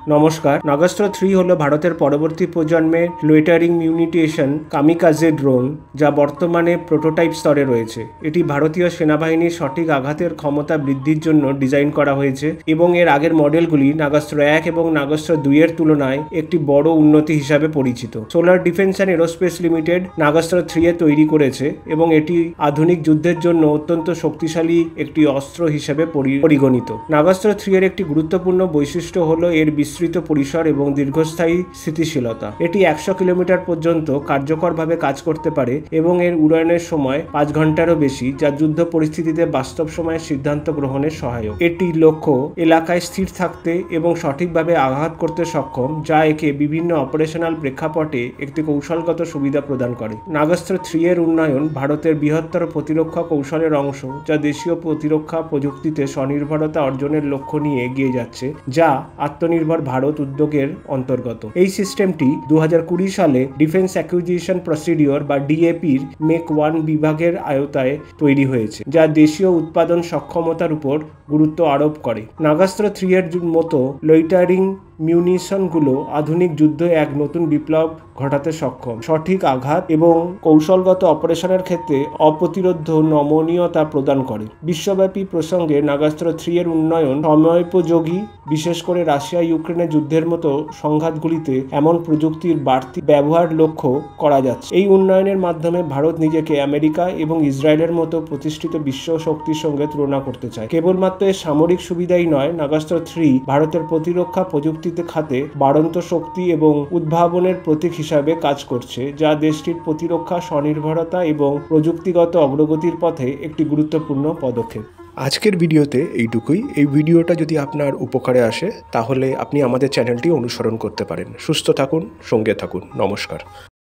নমস্কার। নাগাস্ত্র 3 হলো ভারতের পরবর্তী প্রজন্মের লোয়েটারিং মিউনিটেশন কামিকাজে ড্রোন, যা বর্তমানে প্রোটোটাইপ স্তরে রয়েছে। এটি ভারতীয় সেনাবাহিনীর সঠিক আঘাতের ক্ষমতা বৃদ্ধির জন্য ডিজাইন করা হয়েছে এবং এর আগের মডেলগুলি নাগাস্ত্র 1 এবং নাগাস্ত্র 2 এর তুলনায় একটি বড় উন্নতি হিসাবে পরিচিত। Solar defence and aerospace limited Nagastra 3 এ তৈরি করেছে এবং এটি আধুনিক যুদ্ধের জন্য অত্যন্ত শক্তিশালী একটি অস্ত্র হিসেবে পরিগণিত। নাগাস্ত্র 3 এর একটি গুরুত্বপূর্ণ বৈশিষ্ট্য হলো এর বিস্তৃত পরিসর এবং দীর্ঘস্থায়ী স্থিতিশীলতা। এটি 100 কিলোমিটার পর্যন্ত কার্যকরভাবে কাজ করতে পারে এবং এর উড়ানের সময় 5 ঘন্টারও বেশি, যা যুদ্ধ পরিস্থিতিতে বাস্তব সময়ে সিদ্ধান্ত গ্রহণের সহায়ক। এটির লক্ষ্য এলাকায় স্থির থাকতে এবং সঠিকভাবে আঘাত করতে সক্ষম, যা একে বিভিন্ন অপারেশনাল প্রেক্ষাপটে একটি কৌশলগত সুবিধা প্রদান করে। নাগাস্ত্র 3 এর উন্নয়ন ভারতের বৃহত্তর প্রতিরক্ষা কৌশলের অংশ, যা দেশীয় প্রতিরক্ষা প্রযুক্তিতে স্বনির্ভরতা অর্জনের লক্ষ্য নিয়ে এগিয়ে যাচ্ছে, যা আত্মনির্ভর ভারত উদ্যোগের অন্তর্গত। এই সিস্টেমটি 2020 সালে ডিফেন্স অ্যাকুইজিশন প্রসিডিওর বা ডিএপির মেক 1 বিভাগের আওতায় তৈরি হয়েছে, যা দেশীয় উৎপাদন সক্ষমতার উপর গুরুত্ব আরোপ করে। নাগাস্ত্র 3 এর মতো লোইটারিং মিউনিশনগুলো আধুনিক যুদ্ধে এক নতুন বিপ্লব ঘটাতে সক্ষম। সঠিক আঘাত এবং কৌশলগত অপারেশনের ক্ষেত্রে অপ্রতিরোধ্য নমনীয়তা প্রদান করে। বিশ্বব্যাপী প্রসঙ্গে নাগাস্ত্র 3 এর উন্নয়ন সময়োপযোগী, বিশেষ করে রাশিয়া ইউক্রেনের যুদ্ধের মতো সংঘাতগুলিতে এমন প্রযুক্তির বাড়তি ব্যবহার লক্ষ্য করা যাচ্ছে। এই উন্নয়নের মাধ্যমে ভারত নিজেকে আমেরিকা এবং ইসরায়েলের মতো প্রতিষ্ঠিত বিশ্ব শক্তির সঙ্গে তুলনা করতে চায়। কেবলমাত্র এর সামরিক সুবিধাই নয়, নাগাস্ত্র 3 ভারতের প্রতিরক্ষা প্রযুক্তি খাতে বাড়ন্ত শক্তি এবং উদ্ভাবনের প্রতীক হিসাবে কাজ করছে, যা দেশটির প্রতিরক্ষা স্বনির্ভরতা এবং প্রযুক্তিগত অগ্রগতির পথে একটি গুরুত্বপূর্ণ পদক্ষেপ। আজকের ভিডিওতে এইটুকুই। এই ভিডিওটা যদি আপনার উপকারে আসে তাহলে আপনি আমাদের চ্যানেলটি অনুসরণ করতে পারেন। সুস্থ থাকুন, সঙ্গে থাকুন। নমস্কার।